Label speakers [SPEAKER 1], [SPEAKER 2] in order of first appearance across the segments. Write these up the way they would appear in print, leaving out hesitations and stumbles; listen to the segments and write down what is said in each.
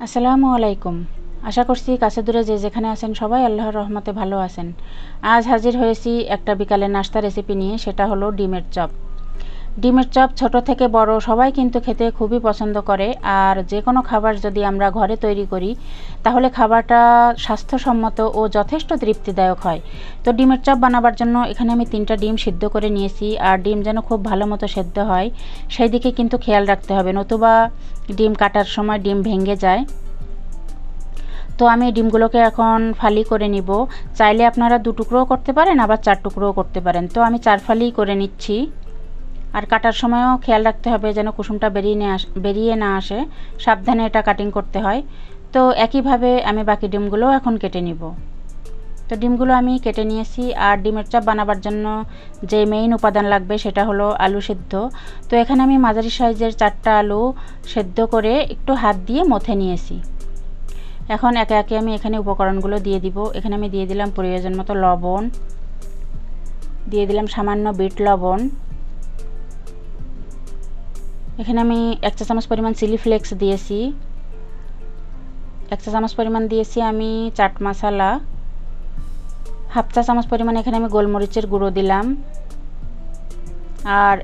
[SPEAKER 1] আসসালামু আলাইকুম। আশা করছি কাছে দূরে যে যেখানে আছেন সবাই আল্লাহর রহমতে ভালো আছেন। আজ হাজির হয়েছি একটা বিকালের নাস্তা রেসিপি নিয়ে, সেটা হলো ডিমের চপ। ডিমের চপ ছোট থেকে বড় সবাই কিন্তু খেতে খুবই পছন্দ করে। আর যে কোনো খাবার যদি আমরা ঘরে তৈরি করি তাহলে খাবারটা স্বাস্থ্যসম্মত ও যথেষ্ট তৃপ্তিদায়ক হয়। তো ডিমের চপ বানাবার জন্য এখানে আমি 3টা ডিম সিদ্ধ করে নিয়েছি। আর ডিম যেন খুব ভালো মতো সেদ্ধ হয় সেই দিকে কিন্তু খেয়াল রাখতে হবে, নতুবা ডিম কাটার সময় ডিম ভেঙে যায়। তো আমি ডিমগুলোকে এখন ফালি করে নিব। চাইলে আপনারা 2 টুকরোও করতে পারেন, আবার 4 টুকরোও করতে পারেন। তো আমি 4 ফালি করে নিচ্ছি। আর কাটার সময়ও খেয়াল রাখতে হবে যেন কুসুমটা বেরিয়ে না আসে, সাবধানে এটা কাটিং করতে হয়। তো একইভাবে আমি বাকি ডিমগুলোও এখন কেটে নিব। তো ডিমগুলো আমি কেটে নিয়েছি। আর ডিমের চপ বানাবার জন্য যে মেইন উপাদান লাগবে সেটা হলো আলু সেদ্ধ। তো এখানে আমি মাঝারি সাইজের 4টা আলু সেদ্ধ করে একটু হাত দিয়ে মথে নিয়েছি। এখন একে একে আমি এখানে উপকরণগুলো দিয়ে দিব। এখানে আমি দিয়ে দিলাম প্রয়োজন মতো লবণ, দিয়ে দিলাম সামান্য বিট লবণ। এখানে আমি 1 চা চামচ পরিমাণ চিলি ফ্লেক্স দিয়েছি। 1 চা চামচ পরিমাণ দিয়েছি আমি চাট মশলা। 1/2 চা চামচ পরিমাণ এখানে আমি গোলমরিচের গুঁড়ো দিলাম। আর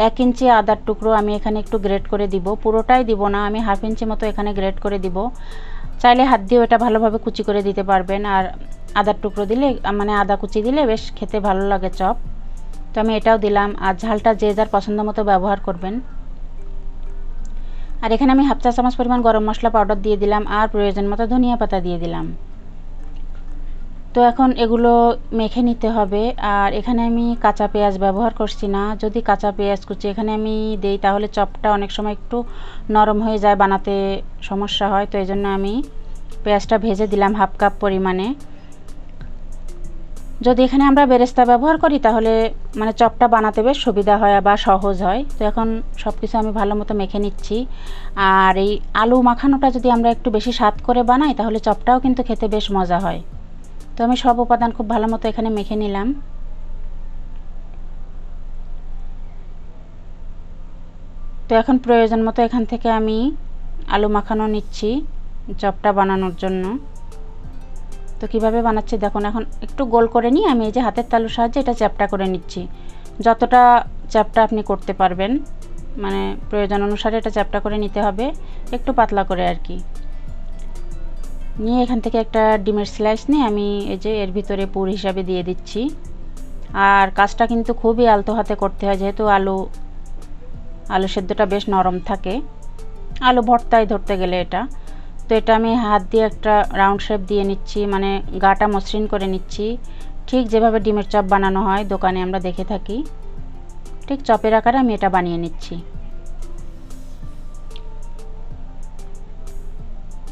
[SPEAKER 1] 1 ইঞ্চি আদার টুকরো আমি এখানে একটু গ্রেট করে দিব, পুরোটাই দিব না, আমি 1/2 ইঞ্চি মতো এখানে গ্রেট করে দিব। চাইলে হাত দিয়েও এটা ভালোভাবে কুচি করে দিতে পারবেন। আর আদার টুকরো দিলে মানে আদা কুচি দিলে বেশ খেতে ভালো লাগে চপ। তো আমি এটাও দিলাম। আর ঝালটা যে যার পছন্দ মতো ব্যবহার করবেন। আর এখানে আমি 1/2 চা চামচ পরিমাণ গরম মশলা পাউডার দিয়ে দিলাম। আর প্রয়োজন মতো ধনিয়া পাতা দিয়ে দিলাম। তো এখন এগুলো মেখে নিতে হবে। আর এখানে আমি কাঁচা পেঁয়াজ ব্যবহার করছি না। যদি কাঁচা পেঁয়াজ কুচি এখানে আমি দেই তাহলে চপটা অনেক সময় একটু নরম হয়ে যায়, বানাতে সমস্যা হয়। তো এই জন্য আমি পেঁয়াজটা ভেজে দিলাম 1/2 কাপ পরিমাণে। যদি এখানে আমরা বেরেস্তা ব্যবহার করি তাহলে মানে চপটা বানাতে বেশ সুবিধা হয় বা সহজ হয়। তো এখন সব কিছু আমি ভালো মতো মেখে নিচ্ছি। আর এই আলু মাখানোটা যদি আমরা একটু বেশি স্বাদ করে বানাই তাহলে চপটাও কিন্তু খেতে বেশ মজা হয়। তো আমি সব উপাদান খুব ভালো মতো এখানে মেখে নিলাম। তো এখন প্রয়োজন মতো এখান থেকে আমি আলু মাখানো নিচ্ছি চপটা বানানোর জন্য। তো কিভাবে বানাচ্ছি দেখুন। এখন একটু গোল করে নিয়ে আমি এই যে হাতের তালুর সাহায্যে এটা চ্যাপটা করে নিচ্ছি। যতটা চ্যাপটা আপনি করতে পারবেন, মানে প্রয়োজন অনুসারে এটা চ্যাপটা করে নিতে হবে, একটু পাতলা করে আর কি। নিয়ে এখান থেকে একটা ডিমের স্লাইস নিয়ে আমি এই যে এর ভিতরে পুর হিসাবে দিয়ে দিচ্ছি। আর কাজটা কিন্তু খুবই আলতো হাতে করতে হয়, যেহেতু আলু সেদ্ধটা বেশ নরম থাকে আলু ভর্তায় ধরতে গেলে এটা। তো এটা আমি হাত দিয়ে একটা রাউন্ড শেপ দিয়ে নিচ্ছি, মানে গাটা মসৃণ করে নিচ্ছি, ঠিক যেভাবে ডিমের চপ বানানো হয় দোকানে আমরা দেখে থাকি, ঠিক চপের আকারে আমি এটা বানিয়ে নিচ্ছি।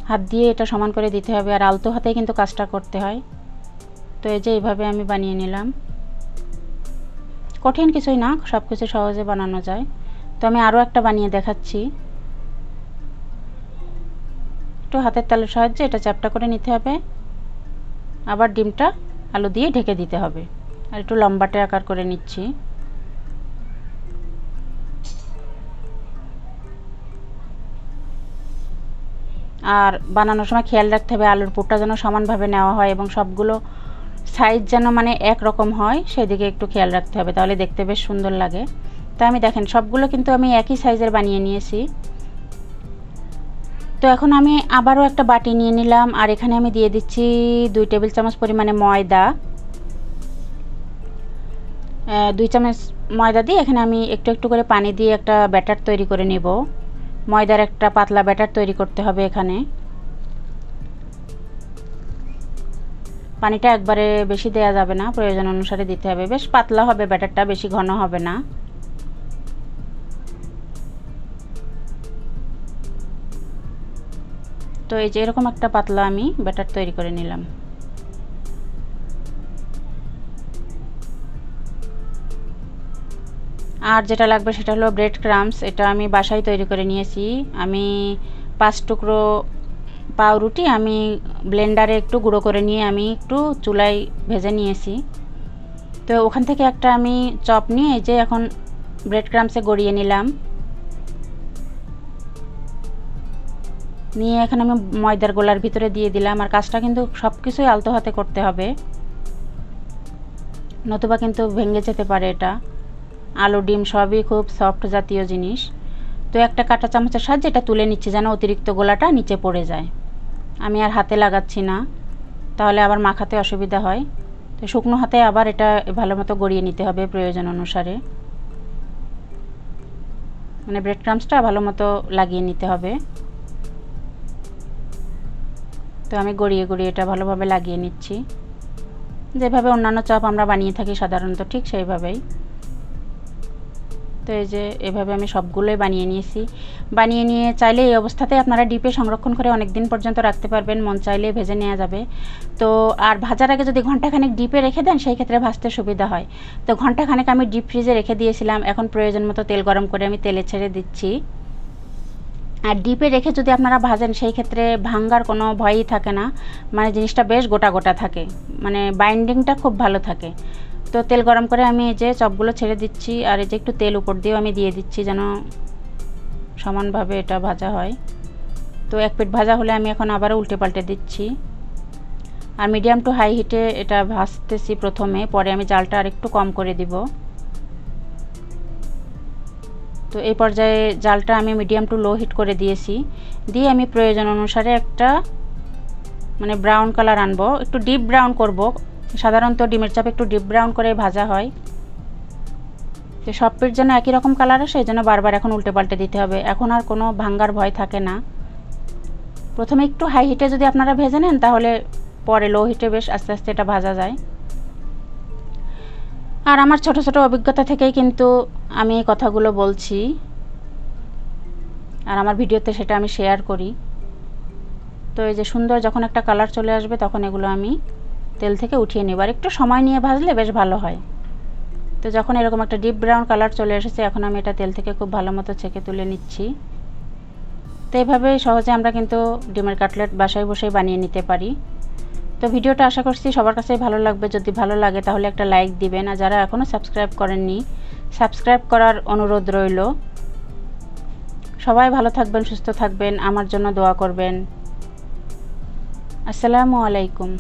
[SPEAKER 1] হাত দিয়ে এটা সমান করে দিতে হবে, আর আলতো হাতে কিন্তু কাজটা করতে হয়। তো এই যে এইভাবে আমি বানিয়ে নিলাম। কঠিন কিছুই না, সব কিছু সহজে বানানো যায়। তো আমি আরও একটা বানিয়ে দেখাচ্ছি। একটু হাতের তালুর সাহায্যে এটা চ্যাপটা করে নিতে হবে, আবার ডিমটা আলু দিয়ে ঢেকে দিতে হবে। আর একটু লম্বাটে আকার করে নিচ্ছি। আর বানানোর সময় খেয়াল রাখতে হবে আলুর পুরটা যেন সমানভাবে নেওয়া হয় এবং সবগুলো সাইজ যেন মানে একরকম হয় সেদিকে একটু খেয়াল রাখতে হবে, তাহলে দেখতে বেশ সুন্দর লাগে। তো আমি দেখেন সবগুলো কিন্তু আমি একই সাইজের বানিয়ে নিয়েছি। তো এখন আমি আবারও একটা বাটি নিয়ে নিলাম। আর এখানে আমি দিয়ে দিচ্ছি 2 টেবিল চামচ পরিমাণে ময়দা। 2 চামচ ময়দা দিয়ে এখানে আমি একটু একটু করে পানি দিয়ে একটা ব্যাটার তৈরি করে নেব। ময়দার একটা পাতলা ব্যাটার তৈরি করতে হবে এখানে। পানিটা একবারে বেশি দেওয়া যাবে না, প্রয়োজন অনুসারে দিতে হবে। বেশ পাতলা হবে ব্যাটারটা, বেশি ঘন হবে না। তো এই যে এরকম একটা পাতলা আমি ব্যাটার তৈরি করে নিলাম। আর যেটা লাগবে সেটা হলো ব্রেড ক্রাম্বস। এটা আমি বাসায় তৈরি করে নিয়েছি। আমি 5 টুকরো পাউরুটি আমি ব্লেন্ডারে একটু গুঁড়ো করে নিয়ে আমি একটু চুলায় ভেজে নিয়েছি। তো ওখান থেকে একটা আমি চপ নিয়ে এই যে এখন ব্রেড ক্রাম্বসে গড়িয়ে নিলাম। নিয়ে এখন আমি ময়দার গোলার ভিতরে দিয়ে দিলাম। আর কাজটা কিন্তু সব কিছুই আলতো হাতে করতে হবে, নতুবা কিন্তু ভেঙে যেতে পারে। এটা আলু ডিম সবই খুব সফট জাতীয় জিনিস। তো একটা কাঁটা চামচের সাহায্যে এটা তুলে নিচ্ছি যেন অতিরিক্ত গোলাটা নিচে পড়ে যায়। আমি আর হাতে লাগাচ্ছি না, তাহলে আবার মাখাতে অসুবিধা হয়। তো শুকনো হাতে আবার এটা ভালো মতো গড়িয়ে নিতে হবে প্রয়োজন অনুসারে, মানে ব্রেড ক্রাম্বসটা ভালো মতো লাগিয়ে নিতে হবে। তো আমি গড়িয়ে গড়িয়ে এটা ভালোভাবে লাগিয়ে নিচ্ছি, যেভাবে অন্যান্য চপ আমরা বানিয়ে থাকি সাধারণত ঠিক সেইভাবেই। তো এই যে এভাবে আমি সবগুলোই বানিয়ে নিয়েছি। বানিয়ে নিয়ে চাইলে এই অবস্থাতে আপনারা ডিপে সংরক্ষণ করে অনেক দিন পর্যন্ত রাখতে পারবেন, মন চাইলে ভেজে নেওয়া যাবে। তো আর ভাজার আগে যদি ঘন্টাখানেক ডিপে রেখে দেন সেই ক্ষেত্রে ভাজতে সুবিধা হয়। তো ঘন্টাখানেক আমি ডিপ ফ্রিজে রেখে দিয়েছিলাম। এখন প্রয়োজন মতো তেল গরম করে আমি তেলে ছেড়ে দিচ্ছি। আর ডিপে রেখে যদি আপনারা ভাজেন সেই ক্ষেত্রে ভাঙ্গার কোনো ভয়ই থাকে না, মানে জিনিসটা বেশ গোটা গোটা থাকে, মানে বাইন্ডিংটা খুব ভালো থাকে। তো তেল গরম করে আমি এই যে চপগুলো ছেড়ে দিচ্ছি, আর এই যে একটু তেল উপর দিয়েও আমি দিয়ে দিচ্ছি যেন সমানভাবে এটা ভাজা হয়। তো এক পিঠ ভাজা হলে আমি এখন আবারও উল্টে পাল্টে দিচ্ছি। আর মিডিয়াম টু হাই হিটে এটা ভাজতেছি প্রথমে, পরে আমি জালটা আর একটু কম করে দিব। তো এই পর্যায়ে জালটা আমি মিডিয়াম টু লো হিট করে দিয়েছি। দিয়ে আমি প্রয়োজন অনুসারে একটা মানে ব্রাউন কালার আনবো, একটু ডিপ ব্রাউন করব। সাধারণত ডিমের চপ একটু ডিপ ব্রাউন করে ভাজা হয়। তো সব পিঠ যেন একই রকম কালার আসে, এই জন্য বারবার এখন উল্টে পাল্টে দিতে হবে। এখন আর কোনো ভাঙ্গার ভয় থাকে না। প্রথমে একটু হাই হিটে যদি আপনারা ভেজে নেন তাহলে পরে লো হিটে বেশ আস্তে আস্তে এটা ভাজা যায়। আর আমার ছোট ছোট অভিজ্ঞতা থেকেই কিন্তু আমি এই কথাগুলো বলছি, আর আমার ভিডিওতে সেটা আমি শেয়ার করি। তো এই যে সুন্দর যখন একটা কালার চলে আসবে তখন এগুলো আমি তেল থেকে উঠিয়ে নেব। আর একটু সময় নিয়ে ভাজলে বেশ ভালো হয়। তো যখন এরকম একটা ডিপ ব্রাউন কালার চলে এসেছে এখন আমি এটা তেল থেকে খুব ভালো মতো ছেঁকে তুলে নিচ্ছি। তো এইভাবেই সহজে আমরা কিন্তু ডিমের কাটলেট বাসায় বসেই বানিয়ে নিতে পারি। তো ভিডিওটা আশা করছি সবার কাছেই ভালো লাগবে। যদি ভালো লাগে তাহলে একটা লাইক দিবেন, আর যারা এখনও সাবস্ক্রাইব করেননি সাবস্ক্রাইব করার অনুরোধ রইল। সবাই ভালো থাকবেন, সুস্থ থাকবেন, আমার জন্য দোয়া করবেন। আসসালামু আলাইকুম।